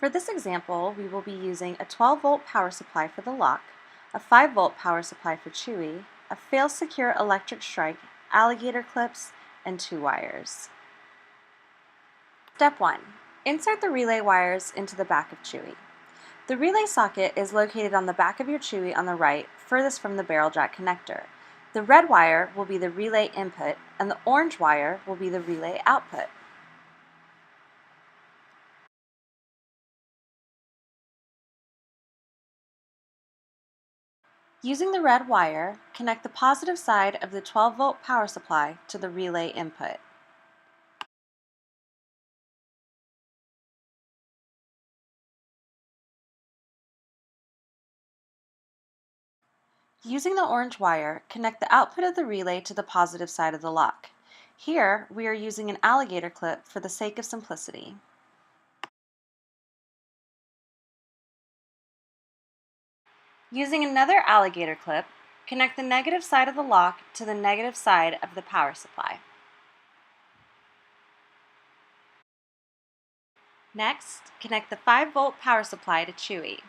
For this example, we will be using a 12-volt power supply for the lock, a 5-volt power supply for Chui, a fail-secure electric strike, alligator clips, and 2 wires. Step 1. Insert the relay wires into the back of Chui. The relay socket is located on the back of your Chui on the right, furthest from the barrel jack connector. The red wire will be the relay input, and the orange wire will be the relay output. Using the red wire, connect the positive side of the 12-volt power supply to the relay input. Using the orange wire, connect the output of the relay to the positive side of the lock. Here, we are using an alligator clip for the sake of simplicity. Using another alligator clip, connect the negative side of the lock to the negative side of the power supply. Next, connect the 5-volt power supply to Chui.